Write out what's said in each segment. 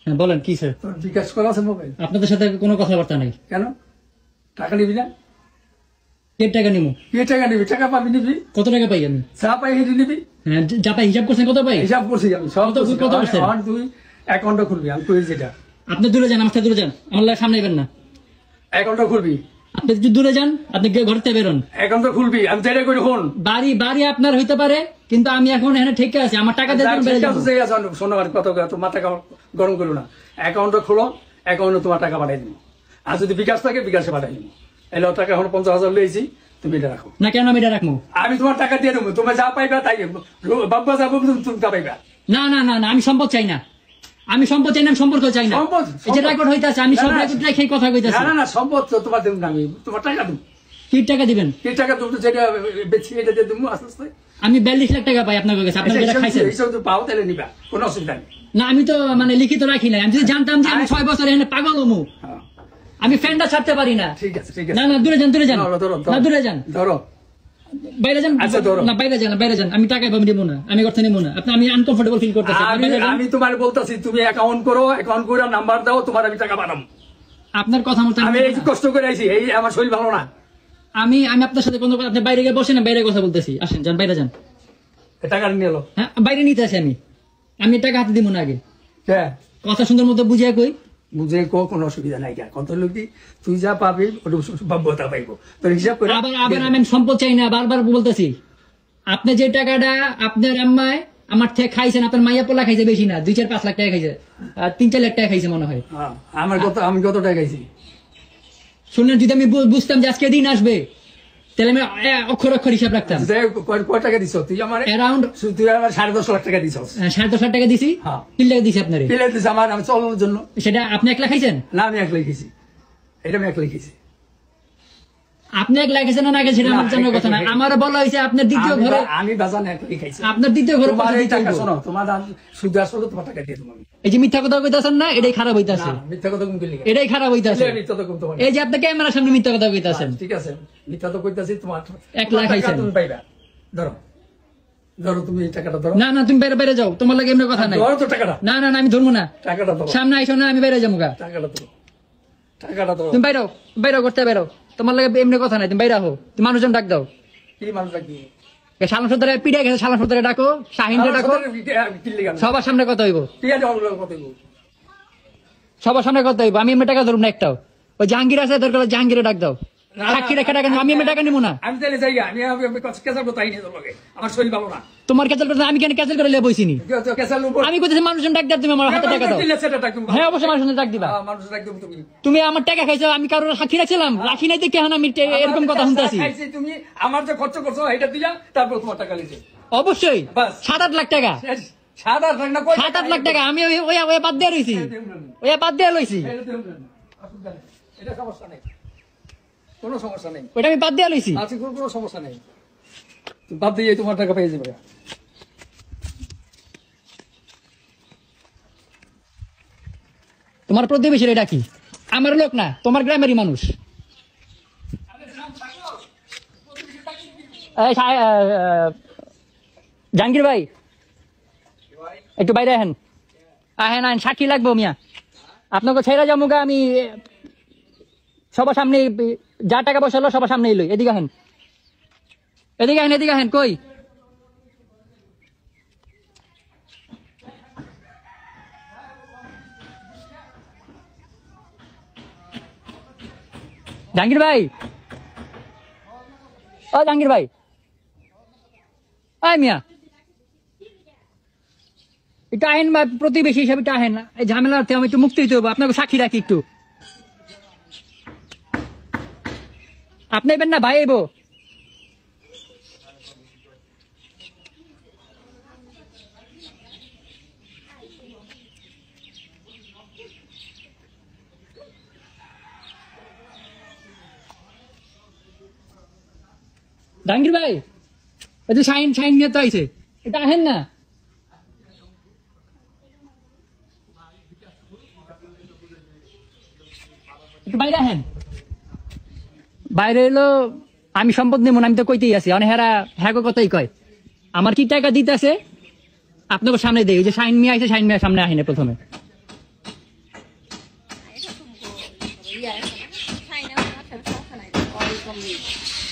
হ্যাঁ বলেন কি স্যার? তোর বিকাশ করা আছে মোবাইল? আপনাদের সাথে কোনো কথাবার্তা নেই। কেন টাকা নিবি না? কে টাকা নিবো? কে টাকা নিবি? টাকা পাবি নিবি। কত টাকা পাই আমি? চা পাই হেঁটে নিবি। হ্যাঁ যা পাই হিসাব করছেন কত পাই? হিসাব করছি আমি সব। কত করছেন? তুই অ্যাকাউন্টটা খুলবি, আমি কই যেটা। আপনি দূরে যান, আমার সাথে দূরে যান, আমার লাগে সামনে যাবেন না। অ্যাকাউন্টটা খুলবি। আপনি যদি দূরে যান, আপনি ঘর থেকে বেরোন। অ্যাকাউন্টটা খুলবি, আমি যেটা করি ফোন। বাড়ি বাড়ি আপনার হইতে পারে, কিন্তু আমি এখন এখানে ঠিক আছে, আমার টাকা দিয়ে বেড়ে যাবো। শোনো আর কত তোমার টাকা গরম করো না। অ্যাকাউন্টটা খোলো, অ্যাকাউন্টে তোমার টাকা পাঠাই দিব। আর যদি বিকাশ থাকে বিকাশে পাঠাই দিব। এলো টাকা এখন 50,000 লইছি, তুমি এটা রাখো। না কেন আমি এটা রাখবো? আমি তোমার টাকা দিয়ে দেবো, তোমার যা পাইবা তাই বাবা যাবো, তুমি তা পাইবা। না না না না, আমি সম্পদ চাই না, আমি সম্পদ চাই না, আমি সম্পর্ক চাই না। এটা রেকর্ড হইতাছে, আমি সব রেকর্ড রেখে কথা কইতাছি। না না, সম্পদ তো তোমার দেব না, আমি তোমার টাকা দেবো। কি টাকা দিবেন? কি টাকা তুমি যেটা বেশি এটা দিয়ে দেবো আস্তে আস্তে। আমি 42 লাখ টাকা পাই আপনার কাছে, আপনার যেটা খাইছেন। এইসব তো পাও তাহলে নিবা, কোনো অসুবিধা নেই। না আমি তো মানে লিখিত রাখি নাই, আমি যদি জানতাম যে আমি 6 বছর এখানে পাগল হমু, আমি ফ্যানটা ছাড়তে পারি না। ঠিক আছে ঠিক আছে। না না দূরে যান, দূরে যান, না দূরে যান, ধরো বাইরে যান। আচ্ছা ধরো না বাইরে যান, বাইরে যান, আমি টাকা পাবো না, আমি করতে নেবো না। আপনি আমি আনকমফোর্টেবল ফিল করতেছি। আমি তোমার বলতাছি তুমি অ্যাকাউন্ট করো, অ্যাকাউন্ট করে নাম্বার দাও, তোমার আমি টাকা পাঠাবো। আপনার কথা মতো আমি এই কষ্ট করে আইছি, এই আমার শরীর ভালো না। আমি আপনার সাথে কোনো আপনি বাইরে গিয়ে বসেন, বাইরে কথা বলতেছি। আসেন যান, বাইরে যান। টাকা নিয়ে এলো। হ্যাঁ বাইরে নিতে আসি আমি টাকা হাতে দিব না আগে। হ্যাঁ কথা সুন্দর মতো বুঝিয়ে কই। বুঝে কোনো অসুবিধা নাই। কত লোক তুই যা পাবি ওটা পাইবো, তোর হিসাব করে। আবার আমি সম্পদ চাই না, বারবার বলতেছি। আপনি যে টাকাটা আপনার আম্মায় আমার থেকে খাইছেন, আপনার মাইয়া পোলা খাইছে বেশি না, 2-4-5 লাখ টাকা খাইছে, 3-4 লাখ টাকা খাইছে মনে হয়। আমার কত, আমি কত টাকা খাইছি শুনলেন? যদি আমি বুঝতাম যে আজকে দিন আসবে, তাহলে আমি অক্ষর অক্ষর হিসাব রাখতাম। কয় টাকা দিছ তুই? আমার অ্যারাউন্ড তুই আমার 10.5 লাখ টাকা দিছ। 10.5 লাখ টাকা দিছি। 3 লাখ দিছি আপনার। আমার আমি চলানোর জন্য। সেটা আপনি 1 লাখ খাইছেন? না আমি 1 লাখ খাইছি, এটা আমি 1 লাখ খাইছি। আপনি 1 লাখ খাইছেন না সেটা আমার জানার কথা না। আমার বলা হয়েছে আপনার দ্বিতীয় ঘরে, আমি বাজান 1 লাখ খাইছি। আপনার দ্বিতীয় ঘরে টাকা শোনো, তোমার শুধু আসলে তোমার টাকা দিয়ে দেবো আমি। এই যে মিথ্যা কথা কইতাছেন না, এটাই খারাপ হইতাছে। মিথ্যা কথা কোন কইলি? এটাই খারাপ হইতাছে। এই যে আপনি ক্যামেরার সামনে মিথ্যা কথা কইতাছেন। ঠিক আছে, মিথ্যা তো কইতাছি। তোমার 1 লাখ খাইছেন, তুমি পাইবা। ধরো ধরো, তুমি এই টাকাটা ধরো। না না তুমি বাইরে বাইরে যাও, তোমার লাগে এমনি কথা নাই। ধরো তো টাকাটা। না না আমি ধরবো না, টাকাটা ধরো। সামনে আইসো না, আমি বাইরে যাবো। টাকাটা ধরো, টাকাটা ধরো। তুমি বাইরে বাইরে করতে বাইরে, তোমার লাগে এমনি কথা নাই, তুমি বাইরে হো। তুমি মানুষজন ডাক দাও। কি মানুষ ডাকি? শালা সর্দারে পিড়ে গেছে, শালা সর্দারে ডাকো, শাহিনরে ডাকো, সবার সামনে কথা হইব, সবার সামনে কথা হইব। আমি এমনি টাকা ধরব না একটাও। ওই জাহাঙ্গীর আছে, দরকার জাহাঙ্গীরে ডাক দাও। সাক্ষী রেখে টাকা আমি এমনি টাকা নিবো না। আমি তাহলে যাই, আমি কেসাল কোথায় নিয়ে যাবো, আমার শরীর ভালো না। তোমার ক্যান্সেল করতে আমি কেন ক্যান্সেল করে বইছি নি? আমি কইতেছি মানুষজন ডাক দাও, তুমি আমার হাতে টাকা দাও। হ্যাঁ অবশ্যই মানুষজন ডাক দিবা। তুমি আমার টাকা খাইছো, আমি কারোর সাক্ষী রাখছিলাম? রাখি নাই দেখে আমি এরকম কথা শুনতেছি। তুমি আমার যে খরচ করছো এটা দিলা, তারপর তোমার টাকা লিখে। অবশ্যই 7-8 লাখ টাকা। 7-8 লাখ টাকা আমি ওই বাদ দিয়ে রইছি, ওই বাদ দিয়ে লইছি। এটা সমস্যা নেই, কোনো সমস্যা নেই, ওইটা আমি বাদ দিয়ে লইছি। আচ্ছা কোনো সমস্যা নেই, বাদ দিয়ে তোমার টাকা পেয়ে যাবে। তোমার প্রতিবেশীর এটা কি? আমার লোক না, তোমার গ্রামেরই মানুষ। জাহাঙ্গীর ভাই একটু বাইরে আহেন, আহেন আহেন, সাক্ষী লাগবো মিয়া। আপনাকে ছেড়ে যাবো গা আমি, সবার সামনে যা টাকা পয়সা হলো সবার সামনে এলোই। এদিকে আহেন, এদিকে আহেন, এদিকে আহেন। কই জাহাঙ্গীর ভাই, ও জাহাঙ্গীর ভাই, আয় মিয়া একটু আহেন, বা প্রতিবেশী হিসাবে একটু আহেন। এই ঝামেলাতে আমি একটু মুক্তি দিতে হবো, আপনাকে সাক্ষী রাখি একটু। আপনি এবেন না ভাই? এবো জাহাঙ্গীর ভাই, এই যে শাইন শাইন নিয়ে তো আইছে, এটা আহেন না। একটু বাইরে আহেন। বাইরে এলো, আমি সম্পদ নেব না, আমি তো কইতেই আছি। অনেক হেরা হ্যাঁ কথাই কয়। আমার কি টাকা দিতে আছে আপনাকে সামনে দেয়। ওই যে শাইন মিয়া আইছে, শাইন মিয়া সামনে আহিনে প্রথমে।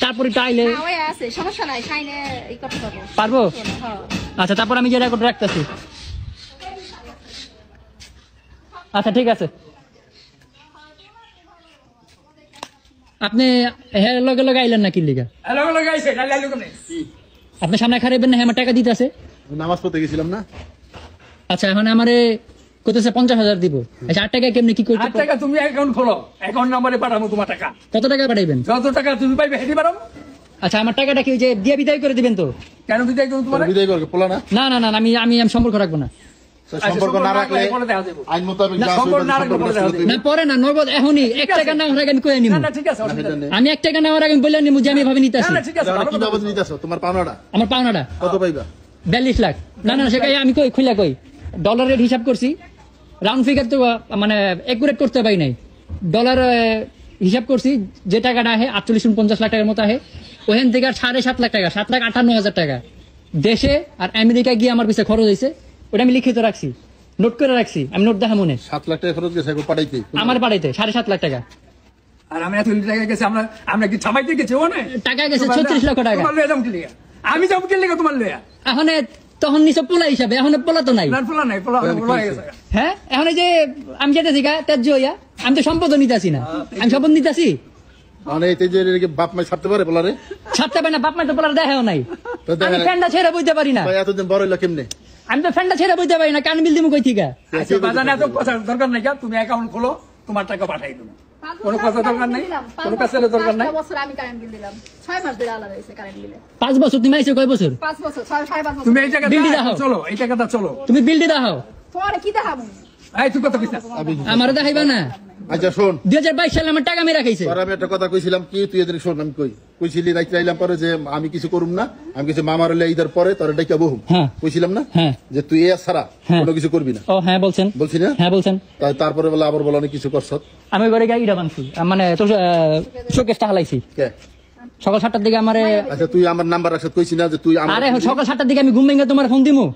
তারপরে টাইলে হ্যাঁ, ওই আছে, সমস্যা নাই, সাইনে এই করতে পারবো। পারবো? হ্যাঁ। আচ্ছা, তারপর আমি যে রেকর্ড রাখতেছি। আচ্ছা, ঠিক আছে। আপনি হ্যাঁ লগে লগে আইলেন না কি লিগা? হ্যালো হ্যালো গাইছে লাইলা লোক নেই আপনি সামনে খারাইবেন না, হ্যাঁ আমার টাকা দিতে আছে। নামাজ পড়তে গেছিলাম না, আচ্ছা, এখন আমারে কইতেছে 50,000 দিব। আচ্ছা, 8 টাকা কেমনে কি করতে? 8 টাকা তুমি অ্যাকাউন্ট খোলো, অ্যাকাউন্ট নাম্বারে পাঠাবো তোমার টাকা, কত টাকা পাঠাইবেন? যত টাকা তুমি পাইবে হেঁটে পারো। আচ্ছা, আমার টাকাটা কি ওই যে দিয়ে বিদায় করে দিবেন তো? কেন বিদায় করবো তোমার? বিদায় করবে পোলা না, না না না, আমি আমি আমি সম্পর্ক রাখবো না। সম্পর্ক না রাখলে পরে দেখা যাবে। আইন মোতাবেক না, যা সম্পর্ক না রাখলে পরে দেখা যাবে। না পরে না, নগদ এখনই 1 টাকা নেওয়ার আগে আমি কয়ে নিব। না না ঠিক আছে, অসুবিধা নেই। আমি 1 টাকা নেওয়ার আগে আমি বললাম নিমু যে আমি এভাবে নিতে না আসি। না ঠিক আছে, ভালো কি কথা। বাবদ নিতেছো তোমার পাওনাটা আমার পাওনাটা কত পাইবা? 42 লাখ। না না, সেটাই আমি কই খুলে কই ডলার রেট হিসাব করছি, রাউন্ড ফিগার তো মানে একুরেট করতে পারি নাই। ডলার হিসাব করছি, যে টাকাটা আহে 48-49 লাখ টাকার মতো আহে, ওখান থেকে আর 7.5 লাখ টাকা, 7,58,000 টাকা দেশে আর আমেরিকা গিয়ে আমার পিছিয়ে খরচ হয়েছে। ওটা আমি লিখিত রাখছি, নোট করে রাখছি, আমি নোট দেখা মনে 7 লাখ টাকা খরচ গেছে এখন পাঠাইতে। আমার বাড়িতে 7.5 লাখ টাকা আর আমি এত টাকা গেছে, আমরা কি ছাপাইতে গেছি? ও না টাকা গেছে 36 লক্ষ টাকা। তোমার লয়ে যাবো কি লিগা? আমি যাবো কি লিগা তোমার লয়া? এখন তখন নিশ্চয় পোলা হিসাবে, এখন পোলা তো নাই। না পোলা নাই, পোলা হয়ে গেছে। হ্যাঁ, এখন এই যে আমি যেতেছি গা ত্যায্য হইয়া, আমি তো সম্পদ নিতেছি না, আমি সম্পদ নিতেছি। মানে এই যে এদিকে বাপ মাই ছাড়তে পারে পোলারে? ছাড়তে পারি না, বাপ মা তো পোলার দেখাও নাই। তো দেখা আমি নাই। ফ্যানটা ছেড়ে বইতে পারি না, ভাই এতদিন বড় হইলো কেমনে? আমি তো ফ্যানটা ছেড়ে বইতে পারি না, কান বিল দিমু কই থিকা? আচ্ছা বাজানে এত কথা দরকার নাই, তুমি অ্যাকাউন্ট খোলো, তোমার টাকা পাঠাই দেবো। কোনো কথা দরকার নাই, কোনো কাছের দরকার নাই। 5 বছর আমি কারেন্ট বিল দিলাম, 6 মাস ধরে আলাদা হয়েছে কারেন্ট বিলে। 5 বছর তুমি আইছো কয় বছর? 5 বছর, 6.5 বছর। তুমি এই টাকাটা বিলটি দাও। চলো, এই টাকাটা চলো। তুমি বিল দি দাও, তোমারে কি দেখাবো? এই তুই কত কইছা? আমারে দেখাইবা না। আচ্ছা শোন, 2022 সালে আমার টাকা মেরা খাইছে। তোর আমি একটা কথা কইছিলাম কি, তুই এদের শোন, আমি কইছিলি রাইতে আইলাম পরে যে আমি কিছু করুম না, আমি কিছু মামার হলে ঈদের পরে তোর ডাইকা বহুম হ্যাঁ। কইছিলাম না হ্যাঁ। যে তুই এ ছাড়া হ্যাঁ। কোনো কিছু করবি না, ও হ্যাঁ বলছেন। বলছি না? হ্যাঁ বলছেন। তারপরে বলে আবার বলে অনেক কিছু করছ। আমি ঘরে গিয়ে ইটা বানছি, মানে তোর শোকেসটা হালাইছি কে? সকাল 7টার দিকে। আমারে আচ্ছা তুই আমার নাম্বার রাখছ, কইছি না যে তুই আমার, আরে সকাল 7টার দিকে আমি ঘুম ভেঙে তোমার ফোন দিমু।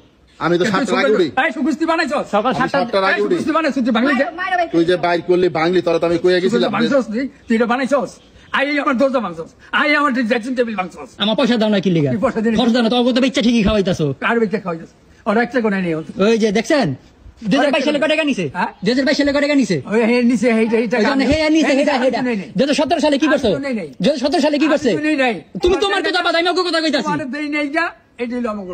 আমি তো 7টার আগে উঠি, এই সুকুস্তি বানাইছস? সকাল আমি 7টা 7টার আগে উঠি। সুকুস্তি বানাইছস তুই বাংলা? মাইরা ভাই তুই যে বাইর করলি ভাঙলি, তোরা তো আমি কইয়া গেছিলাম যে- বানাইছস তুই এটা বানাইছস? আই আমার দরজা ভাঙছস, আই আমার ড্রেসিং টেবিল ভাঙছস। আমার পয়সা দাও না কি লিগা? কি পয়সা দিলি? খরচ দাও না, তোর তো ইচ্ছা ঠিকই খাওয়াইতাছো। কার বেচে খাওয়াইছস? আর একটা কোনে নেই। ওই যে দেখছেন 2022 সালে কয় টাকা নিছে? হ্যাঁ? 2022 সালে কয় টাকা নিছে? ওই হে নিছে হেইটা ওই জন্য হে নিছে হেডা হেডা। 2017 সালে কি করছো? আমি তো নেই নাই। 2017 সালে কি করছে? আমি তো নেই নাই। তুমি তোমার কথা বাদ, আমি ওকে কথা কইতাছি। তোমার দেই নাই যা, এই দিল আমাকে।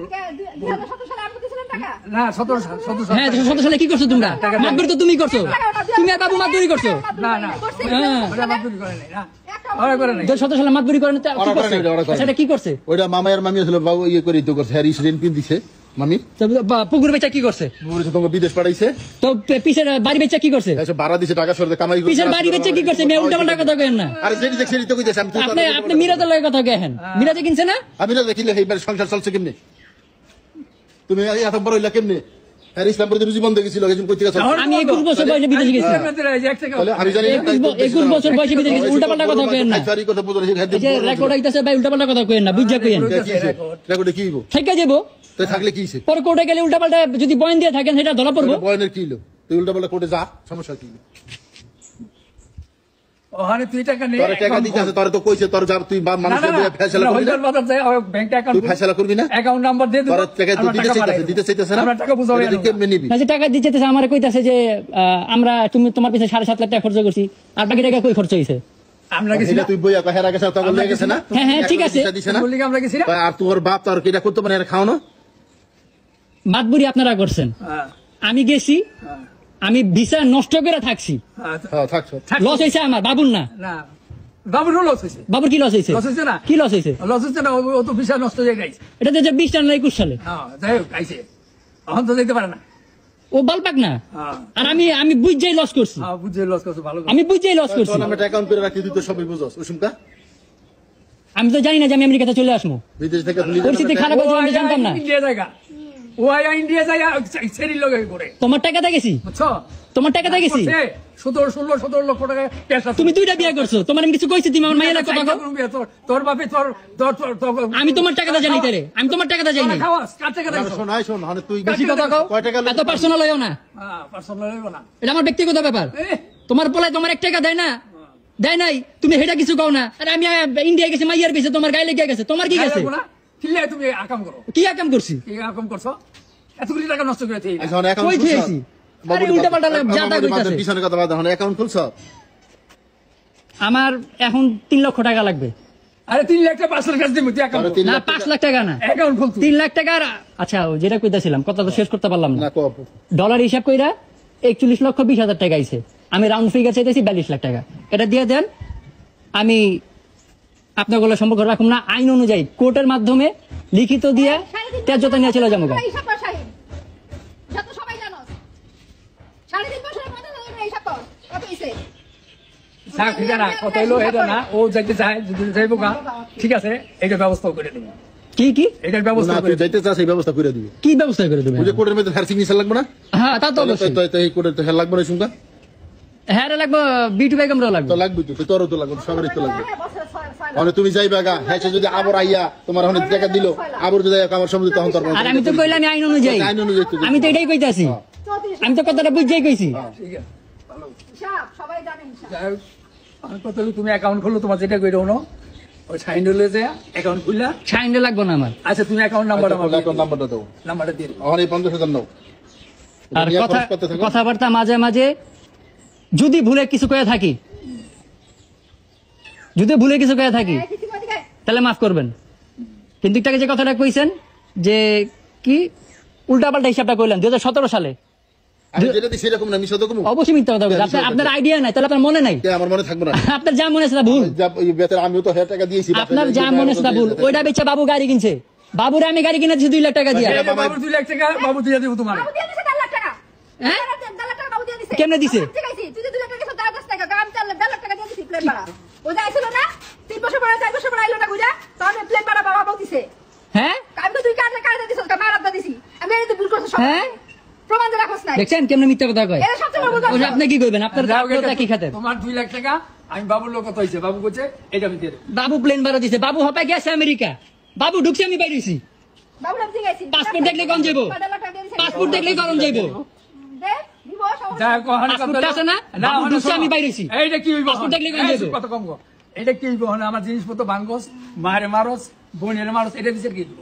2017 সালে আপনি দিয়েছিলেন টাকা? না 17 সাল, 17 সাল। হ্যাঁ 2017 সালে কি করছো তোমরা? মাতবরি তো তুমি করছো, তুমি আর বাবু মাতবরি করছো। না না হ্যাঁ ওটা মাতুরি করে নাই না, ওরা করে নাই। 2017 সালে মাতবরি করেন তো কি ওরা করে করছে? নাই, ওরা করে নাই। সেটা কি করছে? ওইটা মামায়ের মামি ছিল বাবু, ইয়ে করে তো করছে, হ্যারিস রেন পিন দিছে মামি, তো পুকুর বেচা কি করছে? বলেছে তোমাকে বিদেশ পাঠাইছে, তো পিছের বাড়ি বেচা কি করছে? এসব ভাড়া দিছে, টাকা সরতে কামাই করছে। পিছের বাড়ি বেচা কি করছে? মেয়ে উল্টা পাল্টা কথা কেন না? আরে যেটি দেখছি সেটি তো কইতেছে, আমি তুই আপনি আপনি মিরাজের লগে কথা কেন? মিরাজে কিনছে না? আমি না দেখিলে এইবার সংসার চলছে কেমনে? তুমি এত বড় হইলা কেমনে? হ্যাঁ ইসলাম পরে রুজি বন্ধ গেছিল, কিছু কইতে গেছ। আমি 21 বছর বয়সে বিদেশে গেছি। আমি জানি না, 21 বছর বয়সে বিদেশে গেছি, উল্টা পাল্টা কথা কেন না? খাইছারি কথা বুঝো না, এই যে রেকর্ড হইতাছে ভাই, উল্টা পাল্টা কথা কেন না, বুঝা কেন? রেকর্ডে কি হইব? থেকে যাবো তুই থাকলে কি হইছে? পরে কোর্টে গেলে উল্টা পাল্টা যদি বয়ান দিয়ে থাকেন সেটা ধরা পড়বো। বয়নের কি হইলো? তুই উল্টা পাল্টা কোর্টে যা, সমস্যা কি? ওখানে তুই টাকা নেই, তোর টাকা দিতে আছে, তোর তো কইছে তোর যাব, তুই মানুষকে দিয়ে ফয়সালা করবি না? বাজার যায় ব্যাংক তুই অ্যাকাউন্ট, ফয়সালা করবি না? অ্যাকাউন্ট নাম্বার দিয়ে দিবো, তোর টাকা তুই আমরা দিতে টাকা চাইতেছে, পাঠাই দিতে চাইতেছে না? আমরা টাকা বুঝাবো এটা তুই কেমনে নিবি? না যে টাকা দিতেছে আমার কইতাছে যে আমরা তুমি তোমার পিছনে 7.5 লাখ টাকা খরচ করছি, আর বাকি টাকা কই খরচ হইছে? আমরা গেছি এটা না, তুই বইয়া হেরা গেছে, তখন আমরা লেগে গেছে না? হ্যাঁ, হ্যাঁ, ঠিক আছে। দিছে না? বললি কি আমরা গেছি না? আর তোর বাপ তোর কিটা করতে পারে, এর খাও না? মাতবুরি আপনারা করছেন, হ্যাঁ, আমি গেছি, হ্যাঁ, আমি ভিসা নষ্ট করে থাকছি, হ্যাঁ, হ্যাঁ থাকছো। থাক। লস হয়েছে আমার, বাবুর না। না বাবুরও লস হয়েছে, বাবুর কি লস হয়েছে? লস হয়েছে না, কি লস হয়েছে? লস হচ্ছে না, ও তো ভিসা নষ্ট হয়ে গেছে। এটা তো 20 টাকা না 21 সালে, হ্যাঁ যাই হোক আইছে, এখন তো দেখতে পারে না। ও বালপাক না। হ্যাঁ, আর আমি বুঝাই লস করছি, হ্যাঁ বুঝে লস করছো, ভালো করছো। আমি বুঝাই লস করছি। তোর নামে অ্যাকাউন্ট করে রাখি, তুই তো সবই বুঝছস। ওসুমকা আমি তো জানি না যে আমি আমেরিকাতে চলে আসবো, বিদেশ থেকে তুই নিজের পরিস্থিতি নামে খারাপ হয়েছে আমি জানতাম না। ইন্ডিয়া জায়গা, ও আয়া ইন্ডিয়া জায়গা সেরি লগে করে, তোমার টাকাতে গেছি, বুঝছো? তোমার টাকাতে গেছি। 17 লক্ষ টাকা ক্যাশ আছে। তুমি 2টা বিয়ে করছো, তোমার আমি কিছু কইছি? তুমি আমার মায়ের কথা কও। তোর বাপে আমি তোমার টাকাতে জানি তারে, আমি তোমার টাকাতে যাই না। খাওয়াস কার টাকা না, দিছো? শোন আয় শোন, মানে তুই বেশি কথা কও, কয় টাকা এত পার্সোনাল হইও না, হ্যাঁ পার্সোনাল হইব না। এটা আমার ব্যক্তিগত ব্যাপার। এ, তোমার পোলায় তোমার 1 টাকা দেয় না, দেয় নাই তুমি হেটা কিছু কও না আরে আমি ইন্ডিয়া গেছি মাইয়ার গেছে তোমার গায়ে লেগে গেছে তোমার কি গেছে কিলে তুমি আকাম করো কি কাম করছি কি আকাম করছো এতগুলি টাকা নষ্ট করে দিই এখন অ্যাকাউন্ট কই খেয়েছি আরে উল্টা পাল্টা জাতা কইতাছে পিছনে কথা বাদ এখন অ্যাকাউন্ট খুলছ আমার এখন 3 লক্ষ টাকা লাগবে আরে 3 লাখ টাকা 5 লাখ টাকা দিমু তুই আকাম আরে 3 না লাখ 5 লাখ টাকা না অ্যাকাউন্ট খুল তুই 3 লাখ টাকা আচ্ছা যেটা কইতাছিলাম কথা তো শেষ করতে পারলাম না না কব ডলার হিসাব কইরা 41 লক্ষ 20 হাজার টাকা আইছে আমি রাউন্ড ফিগার চাইতেছি 42 লাখ টাকা এটা দিয়ে দেন আমি আপনাগুলো সম্পর্ক রাখুন না আইন অনুযায়ী কোর্টের মাধ্যমে লিখিত দিয়া তেজতা নিয়ে চলে যাবো হিসাব কর শাহিন যত সবাই জানো 3.5 বছরের মধ্যে হিসাব কর কত হইছে স্যার ঠিক না কত হলো এটা না ও যাইতে চায় যদি যাইবো গা ঠিক আছে এটা ব্যবস্থা করে দেব কি কি এটার ব্যবস্থা না করে তুই যাইতে চাস এই ব্যবস্থা করে দিবি কি ব্যবস্থা করে দেবেন ওই যে কোর্টের মধ্যে হেয়ার সিগনেচার লাগবে না হ্যাঁ তা তো অবশ্যই তো এই কোর্টের তো হেয়ার লাগবে না শুনকা হ্যাঁ রে লাগবে বিটু বেগমরাও লাগবে তো লাগবে তো তোরও তো লাগবে সবারই তো লাগবে বছরে 6 মানে তুমি যাইবা গা হ্যাঁ সে যদি আবার আইয়া তোমার অনেক টাকা দিল আবার যদি আমার সময় তখন তোর আর আমি তো কইলাম আইন অনুযায়ী আইন অনুযায়ী তো আমি তো এটাই কইতাছি 34 আমি তো কথাটা বুঝাই কইছি ঠিক আছে ভালো হিসাব সবাই জানেন হিসাব যাই হোক, আর কত হলো তুমি অ্যাকাউন্ট খুললো তোমার যেটা কইরো না ওই সাইন হলে যে অ্যাকাউন্ট খুললা সাইন্ডে লাগবে না আমার আচ্ছা তুমি অ্যাকাউন্ট নাম্বারটা আমার অ্যাকাউন্ট নাম্বারটা দাও নাম্বারটা দিয়ে দিও এখন এই 50,000 নাও আর নিয়ে কথা খরচ করতে থাকো। কথাবার্তা মাঝে মাঝে যদি ভুলে কিছু করে থাকি কিছু করে দিকে তাহলে মাফ করবেন কিন্তু একটাকে যে কথাটা কইছেন যে কি উল্টাপাল্টা হিসাবটা কইলেন 2017 সালে আমি যেটা দিই সেরকম না আমি শত কম অবশ্যই মিথ্যা কথা বলছেন আপনার আইডিয়া নাই তাহলে আপনার মনে নাই আমার মনে থাকবে না আপনার যা মনে আছে তা ভুল আমিও তো হাজার টাকা দিয়েছি আপনার যা মনে আছে তা ভুল ওইটা বেচা বাবু গাড়ি কিনছে বাবুরে আমি গাড়ি কিনেছি 2 লাখ টাকা দিয়া এই যে বাবু 2 লাখ টাকা বাবু দিয়ে দিব তোমার বাবু দিয়ে দিছে 1.5 লাখ টাকা হ্যাঁ? 1.5 লাখ টাকা বাবু দিয়ে দিছে কেমনে দিছে? ঠিক আছে তুই 2 লাখ টাকা দিছিস 10 টাকা গাম 1.5 লাখ টাকা দিয়ে দিছিস প্লেন ভাড়া ও যাইছিল না 3 বছর পরে 4 বছর পরে আইলো না বুঝা তখন প্লেন ভাড়া বাবা বলতিছে হ্যাঁ আমি তো তুই কাটে কাটে দিছিস কা মারাত দিছি আমি এই তো ভুল করছিস সব হ্যাঁ? প্রমাণ দিয়ে রাখছ না দেখছেন কেমনে মিথ্যা কথা কয় এটা সবচেয়ে বড় ওই যে আপনি কি কইবেন আপনার যাও গে, আপনার কি খাতেন তোমার 2 লাখ টাকা আমি বাবুর লোক কত হইছে বাবু কইছে এটা আমি দিয়ে দেব বাবু প্লেন ভাড়া দিছে বাবু হপায় গেছে আমেরিকা বাবু ঢুকছে আমি বাইরেছি বাবু নাম ঠিক আছে পাসপোর্ট দেখলে কোন যাইবো পাসপোর্ট দেখলে গরম যাইবো দে দিব যা কোহানে পাসপোর্ট আছে না? বাবু ঢুকছে, আমি বাইরেছি। এইটা কি হইব পাসপোর্ট দেখলে কোন এই, যাইবো? কত কম গো এটা কি হইব আমার জিনিসপত্র ভাঙ্গস মারে মারস বোনের মারস এটা বিচার কি দিব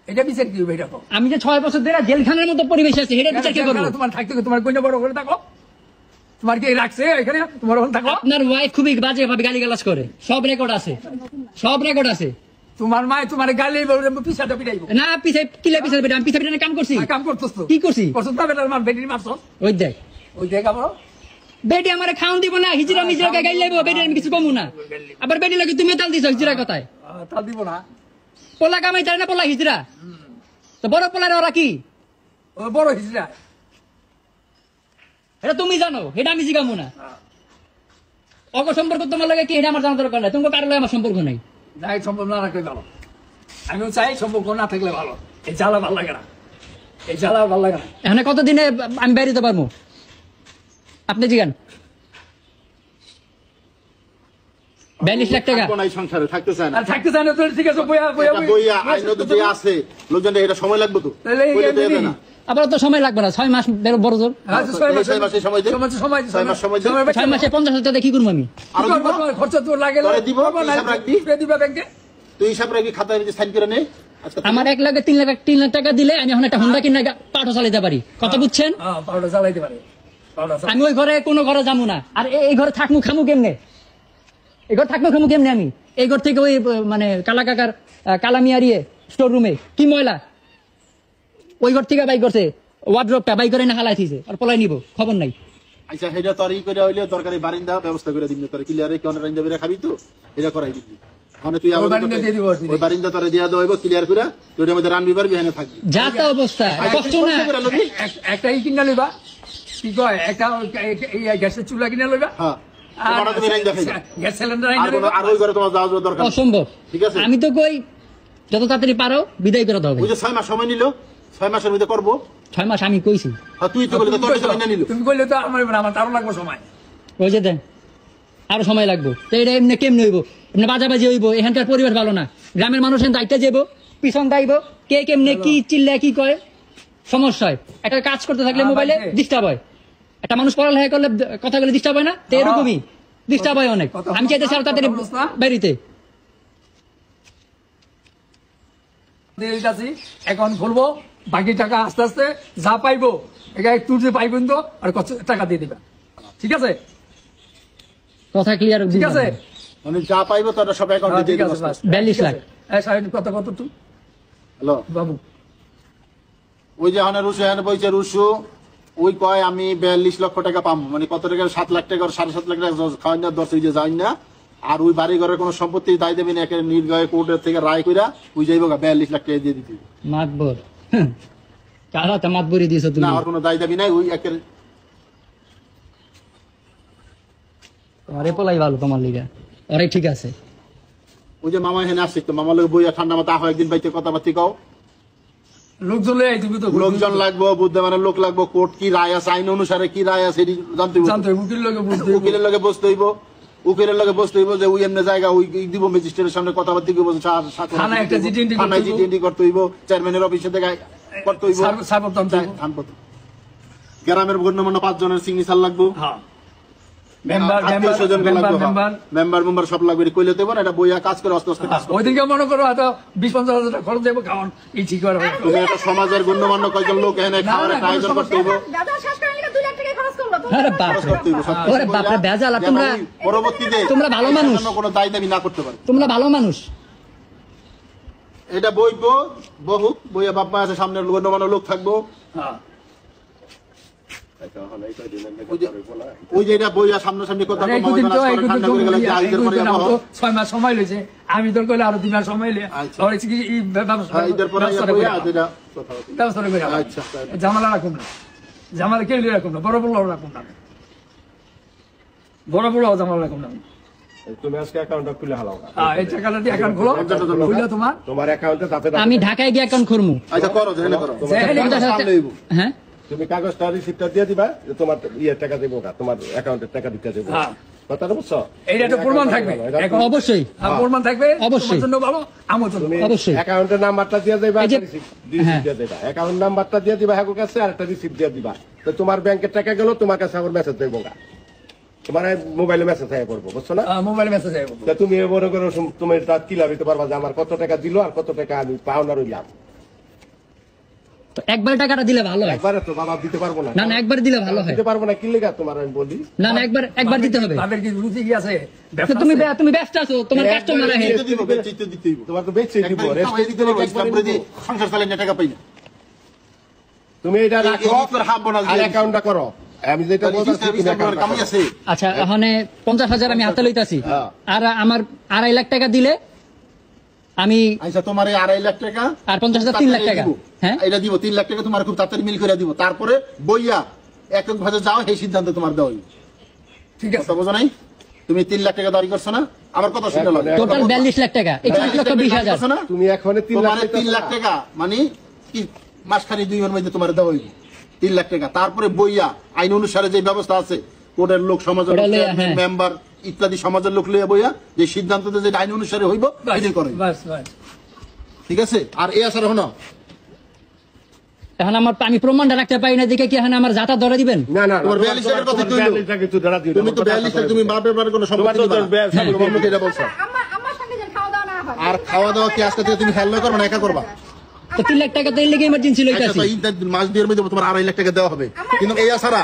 এটা বিচার কি হইব এটা কও আমি যে 6 বছর ধরে জেলখানার মতো পরিবেশ আছে এটা বিচার কি করব তোমার থাকতে তোমার কোন বড় করে থাকো তোমার কি রাখছে এখানে তোমার ওখানে থাকো আপনার ওয়াইফ খুবই বাজে ভাবে গালিগালাজ করে সব রেকর্ড আছে তোমার মায় তোমার গালি পিছাটা পিটাইব না পিছে কিলে পিছে বেটা আমি পিছে বেটা কাম করছি কাম করতেছ তো কি করছি করছ না বেটার মার বেটির মারছ ওই দেখ ওই দেখ আবার বেটি আমারে খাওন দিব না হিজরা মিজরা গাই লাইবো বেটি আমি কিছু কমু না আবার বেটি লাগে তুমি তাল দিছ হিজরা কথায় তা দিব না পোলা কামাই তাই না পোলা হিজরা তো বড় পোলার ওরা কি ও বড় হিজড়া এটা তুমি জানো এটা আমি জিগামু না অগ সম্পর্ক তোমার লাগে কি এটা আমার জানা দরকার নাই তোমার কারো লাগে আমার সম্পর্ক নাই যাই সম্ভব না রাখলে ভালো আমিও চাই সম্পর্ক না থাকলে ভালো এই জ্বালা ভালো লাগে না এই জ্বালা ভালো লাগে না এখানে কতদিনে আমি বেরিয়ে পারবো আপনি জিগান 42 লাখ টাকা থাকবো না এই সংসারে থাকতে চায় না আর থাকতে চাই না তো ঠিক আছে বইয়া বইয়া একটা বইয়া আইন তো যে আছে লোকজন এটা সময় লাগবে তো তাহলে এই বইলে দেবে এমনি। না আবার তো সময় লাগবে না 6 মাস বড় জোর আচ্ছা, তুমি 6 মাসে সময় দে। 6 মাস সময় 6 মাস সময় দে। 6 মাসে 50,000 টাকা কি করবো আমি আরো দিব? খরচা তোর লাগে তোরে দিব, হিসাব রাখবি? দিবা ব্যাংকে তুই হিসাব রাখবি খাতায় সাইন করে নে আজকে আমার 1 লাখ 3 লাখ টাকা দিলে আমি এখন একটা হুন্ডা কিনে পাঠও চালাতে পারি কথা বুঝছেন হ্যাঁ পাউডার জ্বালাইতে পারে পাউডার আমি ওই ঘরে কোনো ঘরে যাবো না আর এই ঘরে থাকমু খামু কেমনে এই ঘর থাকমু খামু কেমনে আমি এই ঘর থেকে ওই মানে কালা কাকার কালামিয়ারিয়ে স্টোর রুমে কি ময়লা ওই ঘর থেকে বাই করছে ওয়ার্ড্রপটা বাই করে না হালাই থিছে আর পলাই নিব খবর নাই আচ্ছা সেটা তোর ই করে হইলে দরকারি বারিন্দা ব্যবস্থা করে দিবি তোর ক্লিয়ারে কোন রাইন্দা বেরা খাবি তো এটা করাই দিবি মানে তুই ওই বারিন্দা দিয়ে দিব আর কি। ওই বারিন্দা তোরে দিয়া দেব ক্লিয়ার করে তুই এর মধ্যে রানবি পারবি এখানে থাকবি যা তা অবস্থা কষ্ট না একটা ই কিনা লইবা কি কয় একটা এই গ্যাসের চুলা কিনা লইবা হ্যাঁ আর তোমার তুমি রাইন্দা খাইবা গ্যাস সিলিন্ডার আর কোনো আর ওই ঘরে তোমার যাওয়া যাওয়া দরকার নেই। অসম্ভব ঠিক আছে। আমি তো কই যত তাড়াতাড়ি পারো বিদায় করে দাও ওই যে 6 মাস সময় নিল 6 মাসের মধ্যে করবো 6 মাস আমি কইছি আর তুই তো বলে তোর সময় না নিল তুমি কইলে তো আমার আরো লাগবে সময় ওই যে দেন আরো সময় লাগবে তো এটা এমনি কেমনি হইব এমনি বাজাবাজি হইব এখানকার পরিবেশ ভালো না গ্রামের মানুষ দায়িত্ব যাইব পিছন দাইব কে কেমনে কি চিল্লা কি কয় সমস্যা হয় একটা কাজ করতে থাকলে মোবাইলে ডিস্টার্ব হয় একটা মানুষ পড়ালেখা করলে কথা বলে ডিস্টার্ব হয় না তো এরকমই ডিস্টার্ব হয় অনেক। কথা আমি চাইতেছি আরো তাড়াতাড়ি বলছ না? বেরিতে। অ্যাকাউন্ট খুলবো, বাকি টাকা আস্তে আস্তে যা পাইবো এখানে একটু যে পাইবেন তো আর কত টাকা দিয়ে দিবেন, ঠিক আছে? কথা ক্লিয়ার। ঠিক আছে, মানে যা পাইবো তারা সব অ্যাকাউন্টে হ্যাঁ, দিয়ে ঠিক দিবো। আছে, বাস। 42 লাখ। সাহেব কত কত তুই হ্যালো, বাবু? ওই যে হানে রুশু হানে বইছে রুশু, ওই কয় আমি 42 লক্ষ টাকা পাবো, মানে কত টাকা 7 লাখ টাকা 7.5 লাখ টাকা খাওয়াই না, 10 যে যাই না। আর ওই বাড়ি ঘরের কোনো সম্পত্তি দায় দেবেন একে নির্দয় কোর্টের থেকে রায় কইরা ওই যাইব 42 লাখ টাকা দিয়ে দিতে। মাতবর কারা তো মাতবরি দিয়েছো তুমি? না আর কোনো দায় দাবি নাই, ওই একের তোমার পোলাই ভালো, তোমার লিগা আরে ঠিক আছে। ওই যে মামা এখানে আসছে তো মামার লোক বইয়া ঠান্ডা মাথা হয় একদিন বাইতে কথাবার্তি কও। লোকজন লয়ে আইতিবি তো, লোকজন লাগবো, বুদ্ধমানের লোক লাগবো, কোর্ট কি রায় আছে, আইন অনুসারে কি রায় আছে এটি জানতে হইব। জানতে হবে, উকিল লোকে বুঝতে হবে। উকিলের লগে বসতে হইব, উকিলের লগে বসতে হইব যে ওই এমনি জায়গা ওই দিব ম্যাজিস্ট্রেটের সামনে কথাবার্তি করবো, থানায় একটা চিঠি এন্ট্রি করতে থানায় হইব। চিঠি এন্ট্রি করতে হইব, চেয়ারম্যানের অফিসে থেকে করতে হইব। সার্বতন্ত্র গ্রামের গণ্যমান্য 5 জনের সিগনেচার লাগবো, হ্যাঁ, মেম্বার আত্মীয় স্বজন মেম্বার লাগবো, মেম্বার মেম্বার সব লাগবে, কইলে দেবো না, এটা বইয়া কাজ করে আস্তে আস্তে কাজ করবে। ওইদিকে মনে করো হয়তো 20-50 হাজার টাকা খরচ দেবো, খাওয়ান এই ঠিক করে হবে। তুমি একটা সমাজের গণ্যমান্য কয়জন লোক এখানে খাওয়ার একটা আয়োজন করতে হইব, দাদা শেষ করে নিলে 2 লাখ টাকা খরচ করলো তো। আরে বাপ রে, করতে হইব সব কিছু ওরে বাপ রে, কইরা, বেজাল। আর যেন তোমরা ওই পরবর্তীতে তোমরা ভালো মানুষ। যেন কোনো দায় দাবি না করতে পারে। তোমরা ভালো মানুষ। এটা বইবো বহুত বইয়া বাপ্পা আছে, সামনে গণ্যমান্য লোক থাকবো, হ্যাঁ, ওই যে এটা বইয়া সামনাসামনি কথা এই বলবো, দুদিন তো ময়দান এই ঠান্ডা করে গেলে দুদিন আইদের পরে যাবো। 6 মাস সময় লইছে, আমি তোর কইলে আরো 2 মাস সময় লইয়া আচ্ছা। আর কি এই হ্যাঁ, ঈদের পরে ব্যবস্থা বইয়া করে যেটা কথা হবে। ব্যবস্থা করে আচ্ছা, তাই। জামালা রাখুন না, জামালা কেউ রাখুন না, বড় বড় রাখুন না, বড় বড় জামালা রাখুন না। তুমি আজকে অ্যাকাউন্টটা খুলে হালাও। এই টাকাটা দিয়ে অ্যাকাউন্ট খোলো, খুলে তোমার তোমার অ্যাকাউন্টে তাতে আমি ঢাকায় গিয়ে অ্যাকাউন্ট খুলমু। আচ্ছা করো, যেখানে করো। যেখানে কাগজ সামনে হইবো। হ্যাঁ, তুমি কাগজটা রিসিপ্টটা দিয়ে দিবা যে তোমার ইয়ে টাকা দেবো না, তোমার অ্যাকাউন্টের টাকা দিতে দেবো। হ্যাঁ। কথাটা বুঝছো? এইটা তো প্রমাণ থাকবে, এখন অবশ্যই প্রমাণ থাকবে, অবশ্যই। তোমার জন্য ভালো, আমার জন্য তুমি অবশ্যই। অ্যাকাউন্টের নাম্বারটা দিয়ে দিবা, এই যে- রিসিপ্ট হ্যাঁ। দিয়ে দিবা, অ্যাকাউন্ট নাম্বারটা দিয়ে দিবা হ্যাঁ কাছে, আর একটা রিসিপ্ট দিয়ে দিবা। তো তোমার ব্যাংকের টাকা গেল, তোমার কাছে আবার মেসেজ দেবো না, তোমার মোবাইলে মেসেজ হয়ে পড়বো, বুঝছো না? মোবাইল মেসেজ আইবো। তা তুমি মনে করো তুমি রাত কিলা দিতে পারবা যে আমার কত টাকা দিল আর কত টাকা আমি পাওনা রইলাম। তো একবার টাকাটা দিলে ভালো হয়। একবারে তো বাবা দিতে পারবো না। না না, একবার দিলে ভালো হয়। দিতে পারবো না, কি লেগা তোমার আমি বলি। না না, একবার দিতে হবে। তাদের কি রুচি কি আছে? তো তুমি ব্যস্ত আছো, তোমার কাস্টমার আছে। দিতে দিব, বেচিতে দিতে হইব। তোমার তো বেচে দিব, একবার রেস্ট কামাই দিতে পারবো, ইসলাম করে দিয়ে সংসার চালাই না, টাকা পাই না। তুমি এটা রাখো এই করে হাফ বোনাস আর দিয়ে অ্যাকাউন্টটা করো। আমি যেটা বলছি তুমি ইসলাম করে account টা কামাই করো। আছে। আচ্ছা, ওখানে 50,000 আমি হাতে লইতাছি, হ্যাঁ। আর আমার 2.5 লাখ টাকা দিলে আমি, আচ্ছা তোমার এই 2.5 লাখ টাকা আর 50,000 3 লাখ টাকা। দিব। হ্যাঁ, এটা দিব 3 লাখ টাকা তোমার খুব তাড়াতাড়ি মিল করে দিব, তারপরে বইয়া একক ভাবে যাও, এই সিদ্ধান্ত তোমার দেওয়া হইব। ঠিক আছে, কথা বোঝো নাই? তুমি 3 লাখ টাকা দাবি করছো না, আমার কথা শুনে লাগে। টোটাল 42 লাখ টাকা, 41,20,000। করছো না? তুমি এখন 3 লাখ তোমার 3 লাখ টাকা মানে কি মাসখানি 2 এর মধ্যে তোমার দেওয়া হইব 3 লাখ টাকা, তারপরে বইয়া আইন অনুসারে যে ব্যবস্থা আছে, কোর্টের লোক, সমাজের ওটা লোক, লইয়া, হ্যাঁ। মেম্বার ইত্যাদি সমাজের লোক লইয়া বইয়া যে সিদ্ধান্ত যে আইন অনুসারে হইব বাস, এটাই করে। বাস, বাস। ঠিক আছে? আর এই আসার হলো এখন আমি প্রমাণটা রাখতে পারি না, দেখে কি এখন আমার যাতা ধরে দিবেন? না না তোমার 42 টাকার কথা তুই 42 টাকা তুই ধরা দিও। তুমি তো 42 টাকা তুমি বাপের বাড়ি কোনো সম্পত্তি তোমার তো দিবা না। হ্যাঁ, তোমার মুখে এটা বলছো। আমার সঙ্গে যেন খাওয়া দাওয়া না হয়। আর খাওয়া দাওয়া কি আজকে থেকে তুমি হেল্প করবে না একা করবা? তো 3 লাখ টাকা তো এই লেগে ইমার্জেন্সি আচ্ছা, লইতাছি। তো এই মাস দুয়ের মধ্যে তোমার 2.5 লাখ টাকা দেওয়া হবে, কিন্তু এই আসারা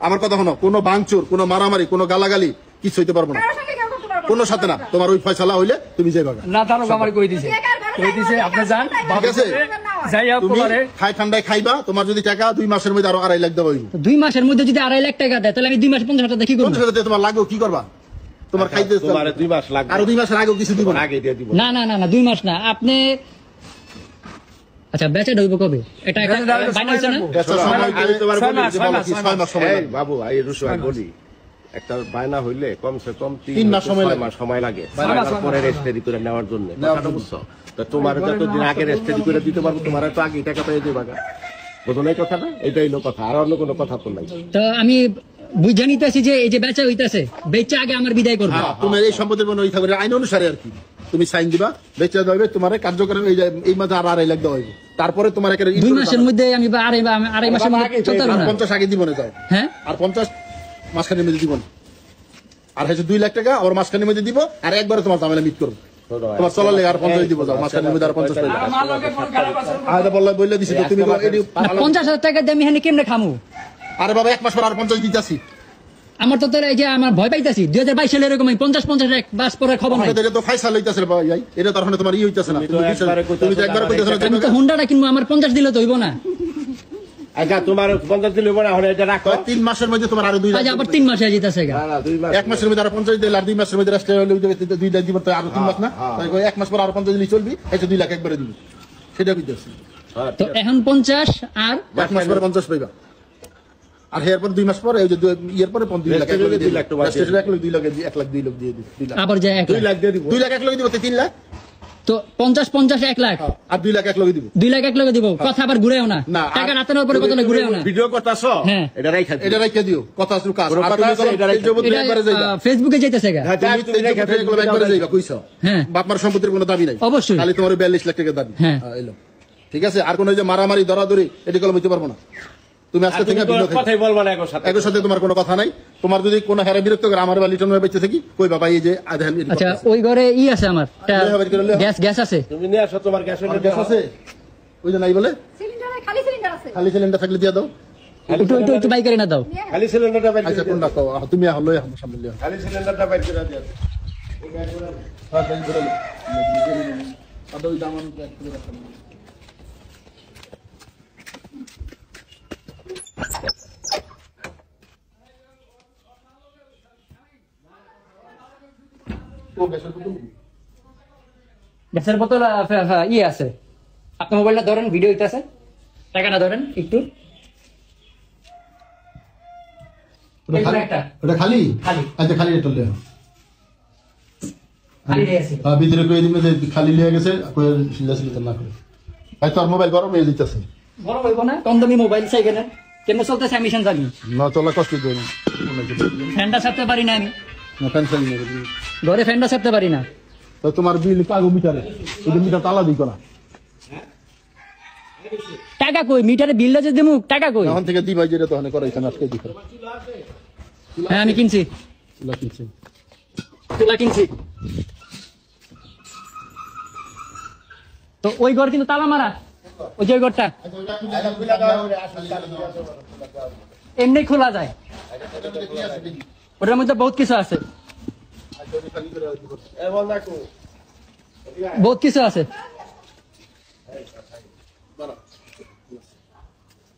আমার কথা শোনো, কোনো ভাঙচুর, কোনো মারামারি, কোনো গালাগালি কিছু হইতে পারবো না, কারোর সঙ্গে কেউ করতে পারবো না। কোনো সাথে না। তোমার ওই ফয়সালা হইলে তুমি যাইবা। না তারও আমার কই দিছে, আপনি যান, ঠিক আছে? যাই হোক তুমি পরে খাই ঠান্ডায় খাইবা, তোমার যদি টাকা 2 মাসের মধ্যে আরো 2.5 লাখ দেওয়া হইব। তো 2 মাসের মধ্যে যদি 2.5 লাখ টাকা দেয়, তাহলে আমি 2 মাসে 50,000 টাকা কি করব? 50 টাকা তোমার লাগবে, কি করবা? তোমার খাইতে তোমার 2 মাস লাগবে, আরো 2 মাসের আগেও কিছু দিব না। আগে দিয়ে দিব। না না না না, 2 মাস না। আপনি আচ্ছা, বেচা ঢুকবো কবে? এটা ফাইনাল না? আচ্ছা, সময় আমি তোমার 6 বলি মাস, যে 6 বাবা, মাস, 6 মাস সময় এই লাগবে। বাবু এই রুশু আমি বলি, একটা বায়না হইলে কমসে কম 3 মাস সময় 6 লাগে। মাস সময় লাগে, ছয় মাস বায়নার পরে রেজিস্ট্রি করে নেওয়ার জন্য। কথাটা বুঝছো? তো তোমার যতদিন আগে রেজিস্ট্রি করে দিতে পারবো, তোমার তো আগে টাকা পেয়ে দেবা। বুঝো না এই কথাটা? এটাই হলো কথা, আর অন্য কোনো কথা তো নাই। তো আমি বুঝে নিতেছি যে এই যে বেচা হইতাছে, বেচা আগে আমার বিদায় করবো। হ্যাঁ, তোমার এই সম্পত্তির কোনো ইচ্ছা করে আইন অনুসারে আর কি তুমি সাইন দিবা, বেচা দেওয়া হবে, তোমার কার্যক্রম এই মাসে আর 2.5 লাখ দেওয়া হইব, তারপরে তোমার একটা 2 মাসের মধ্যে আমি আড়াই মাসের মধ্যে চলতে পারবো না। 50 আগে দিব না যাও, হ্যাঁ, আর 50 মাসখানের মধ্যে দিব না। আর হচ্ছে 2 লাখ টাকা ওর মাঝখানের মধ্যে দিব আর একবারে তোমার ঝামেলা মিট করবো তোমার চলার লেগে আর 50 দিব যাও মাঝখানের মধ্যে আর 50 টাকা আরে বললে দিছি তো তুমি এডি 50,000 টাকা দিয়ে আমি এখানে কেমনে খামু? আরে বাবা এক মাস পর আর 50 দিতাছি আমার তো তাহলে এই যে আমার ভয় পাইতাছি 2022 সালে এরকম 50 এক বাস পরে খবর নাই। আমাদের তো ফাইসাল হইতাছে রে ভাই এটা তো এখন তোমার হইতাছে না তুমি তো একবার কইতাছ না আমি তো হুন্ডাটা কিনবো, আমার 50 দিলে তো হইব না। আচ্ছা তোমার 50 দিলে পরে এখন এটা রাখো 3 মাসের মধ্যে তোমার আরো 2 লাখ আজ আবার 3 মাসে যেতেছে গা। না, 2 মাস এক মাসের মধ্যে আরো 50 দিলে আর 2 মাসের মধ্যে রাস্তায় হলে 2 লাখ দিব তো আরো 3 মাস না তাই কই এক মাস পর আরো 50 দিলে চলবি এই 2 লাখ একবারে দিবি সেটা কইতাছি তো এখন 50 আর এক মাস পরে 50 পাইবা আর এরপর 2 মাস পরে এই যে ইয়ার পরে 2 লাখ 2 লাখ টাকা স্টেশন 1 লাখ 2 লাখ 1 লাখ 2 লাখ দিয়ে দিবি 2 লাখ আবার যায় 1 2 লাখ দিয়ে দিব 2 লাখ 1 লাখ দিব তো 3 লাখ তো 50 1 লাখ আর 2 লাখ 1 লাখ দিব 2 লাখ 1 লাখ দিব। কথা আবার ঘুরেও না, না, টাকা রাতের উপরে কথা ঘুরেও না। ভিডিও করতাছো হ্যাঁ। এটা রাইখা দিও। এটা রাইখা দিও কথা শুরু কাজ কোনো আর কথা তুমি আছে, করো এটা রাইখা এই জবত এটা একবারে যাইবা ফেসবুকে যাইতেছে গা। হ্যাঁ, তুমি তুমি রাইখা তুমি একবারে যাইবা কইছো হ্যাঁ বাপমার সম্পত্তির কোনো দাবি নাই অবশ্যই। খালি তোমার 42 লাখ টাকা দাবি হ্যাঁ। এলো ঠিক আছে আর কোন যে মারামারি দরাদরি এটা কলম হইতে পারবো না তুমি আজকে থেকে তুমি তো কথাই বলবা না একর সাথে একর সাথে তোমার কোনো কথা নাই তোমার যদি কোনো হেরা বিরক্ত করে আমার বা লিটন বেঁচে থাকি কই বাবা এই যে আধান আচ্ছা ওই ঘরে আছে আমার গ্যাস আছে। তুমি নিয়ে আসো তোমার গ্যাস গ্যাস আছে ওই যে নাই বলে সিলিন্ডারে খালি সিলিন্ডার আছে। খালি সিলিন্ডার থাকলে দিয়ে দাও একটু বাইক করে না দাও। খালি সিলিন্ডারটা বাইর আচ্ছা করে কোনটা কও তুমি হলো আমার সামনে লিও খালি সিলিন্ডারটা বাইর করে দিও হ্যাঁ তাই করে লো আদৌ দামান এক করে রাখো ও গ্যাসের বোতল গ্যাসের বোতল আছে। আপনার মোবাইলটা ধরেন, ভিডিও হইতাছে, টাকাটা ধরেন একটু। এই যে একটা ওটা খালি খালি। আচ্ছা খালি এটা লিও খালি দিয়ে আছে। ভিতরে কই দিবে যে খালি লিয়ে গেছে কই সিলা না করে ভাই তোর মোবাইল গরম হয়ে যাচ্ছে বড় হইব না, কম দামি মোবাইল চাই কেন? কেমন চলতেছে আমি জানি। না চলা কষ্ট দেয় না ফ্যানটা ছাড়তে পারি না আমি, না টেনশন নেই ঘরে ফ্যানটা ছাড়তে পারি না। তো তোমার বিল কাগো মিটারে ওই মিটার তালা দিই করা টাকা কই? মিটারে বিলটা যে দেবো, টাকা কই? এখন থেকে দিবাই যেটা তো ওখানে করে এখানে আজকে দিই হ্যাঁ আমি কিনছি, কিনছি তুলা কিনছি। তো ওই ঘর কিন্তু তালা মারা, ওই যে ওই ঘরটা এমনি খোলা যায়, ওটার মধ্যে বহুত কিছু আছে, বহুত কিছু আছে।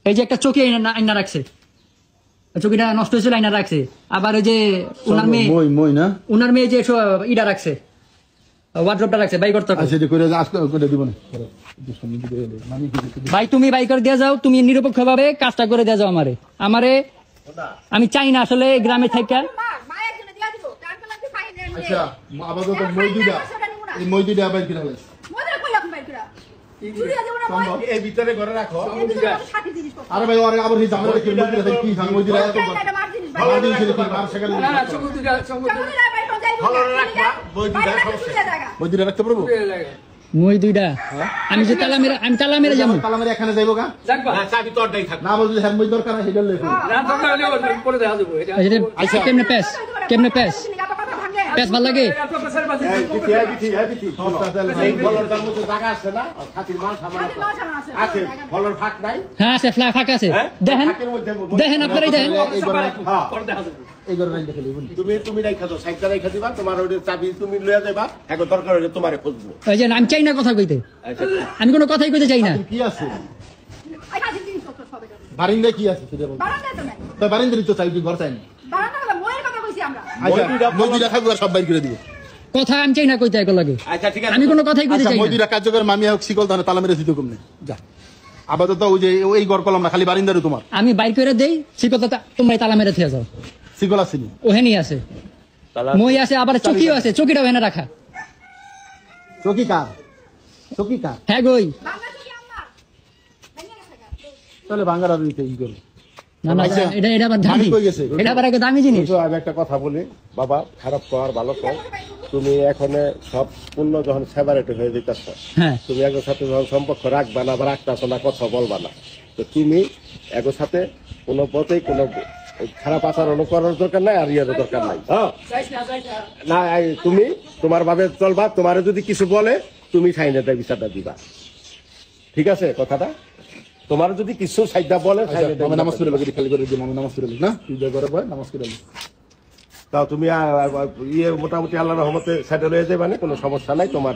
এই যে একটা চকি আইনা রাখছে, চকিটা নষ্ট হয়েছিল আইনা রাখছে। আবার ওই যে উনার মেয়ে, মই না উনার মেয়ে যে ইটা রাখছে, ওয়ার্ড্রপটা রাখছে, বাই করতে হবে। আচ্ছা এটা করে আজকে করে দিব না ভাই তুমি বাই করে দিয়ে যাও, তুমি নিরপেক্ষ ভাবে কাজটা করে দিয়ে যাও আমারে আমি চাই না আসলে গ্রামে থেকে। মা একজনে দিয়া দিব। টাকা লাগবে ফাইন এনে। আচ্ছা আপাতত মই দুইটা এই মই দুইটা আবার কিনা হইছে মজা কই আপনি বাইর করা। চুরি আছে না মই। এই ভিতরে ঘরে রাখো এই দুটো সাথী জিনিস পত্র। আরে ভাই আরে আবার এই জামাটা কি মই দুইটা কি ভাঙ মই দুইটা এত এটা মার জিনিস ভালো বাইর। দিন ছিল কি মার সেখানে না না চঙ্গু দুইটা চুরি বাইর করে যাই। ভালো রাখবা, বই দুইটা সমস্যা জায়গা। মই দুইটা রাখতে পারবো মই দুইটা আমি যে তালা মেরে যাবো। কালামের এখানে যাইবো গা যাকবা না চাবি তোরটাই থাক না বলতে হ্যাঁ মই দরকার আছে সেটা লেখো না দরকার হলে পরে দেখা যাবে এটা আচ্ছা কেমনে প্যাস, কেমনে প্যাস, প্যাস ভাল লাগে? এত পেছার বাজে এই ফলরটার মধ্যে জায়গা আছে না খাতির মাল সামান আছে ফলর ফাঁক নাই হ্যাঁ আছে, ফাঁকা আছে, দেখেন ফাঁকের মধ্যে দেখেন আপনারাই দেখেন। হ্যাঁ পরে দেখা যাবে এই ঘরে রাইন দেখে লইবো তুমি রাইখা দাও সাইডটা রাইখা দিবা তোমার ওই চাবি তুমি লইয়া যাবা এখন দরকার হলে তোমারে খুঁজবো ওই যে আমি চাই না কথা কইতে, আচ্ছা আমি কোনো কথাই কইতে চাই না। কি আছে এই কাজের জিনিস পত্র সব এটা। বারিন্দা কি আছে সেটা বল বারান্দা তো নাই। তো বারিন্দারই তো চাই ঘর চাই না বারান্দা হলো ময়ের কথা কইছি আমরা। আচ্ছা মই দুইটা থাকবো আর সব বাইর করে দিব কথা আমি চাই না কইতে এক লাগে, আচ্ছা ঠিক আছে আমি কোনো কথাই কইতে আচ্ছা চাই মই না। দুইটা কার্যকর মামি হোক শিকল তাহলে তালা মেরে দিতে কমনে যা আপাতত ওই যে ওই ঘর কলম না খালি বারিন্দারও তোমার আমি বাইর করে দেই, সে কথা তোমরা তালা মেরে থিয়া যাও, শিকল আসেনি ওহেনি আছে, মই আছে, আবার চকিও আছে, চকিটাও এনে রাখা। চকি কার চকি কার হ্যাঁ গই, বাংলা কি আমার? ভেঙে গেছে গা। তাহলে বাঙ্গার আর ই করো না না আচ্ছা, এটা আবার দামি, মালিক কই গেছে? এটা আবার একটা দামি জিনিস। আমি একটা কথা বলি বাবা খারাপ কর ভালো কর তুমি এখন সব পূর্ণ যখন সেপারেট হয়ে যেতেছ হ্যাঁ তুমি একর সাথে যখন সম্পর্ক রাখবা না বা রাখতেছ না কথা বলবা না তো তুমি একর সাথে কোনো পথেই কোনো খারাপ আচরণ করার দরকার নাই, আর ইয়ারও দরকার নাই। হ্যাঁ না, তুমি তোমার ভাবে চলবা। তোমার যদি কিছু বলে তুমি সাইনে দেয় বিচারটা দিবা, ঠিক আছে কথাটা? তোমার যদি কিছু সাইডটা বলে আমি নামাজ পড়ে লাগি, খালি করে দিই, আমি নামাজ পড়ে না ঈদের ঘরে ভাই নামাজ পড়ে তাও তুমি মোটামুটি আল্লাহর রহমতে সেটেল হয়ে যাবে, মানে কোনো সমস্যা নাই তোমার।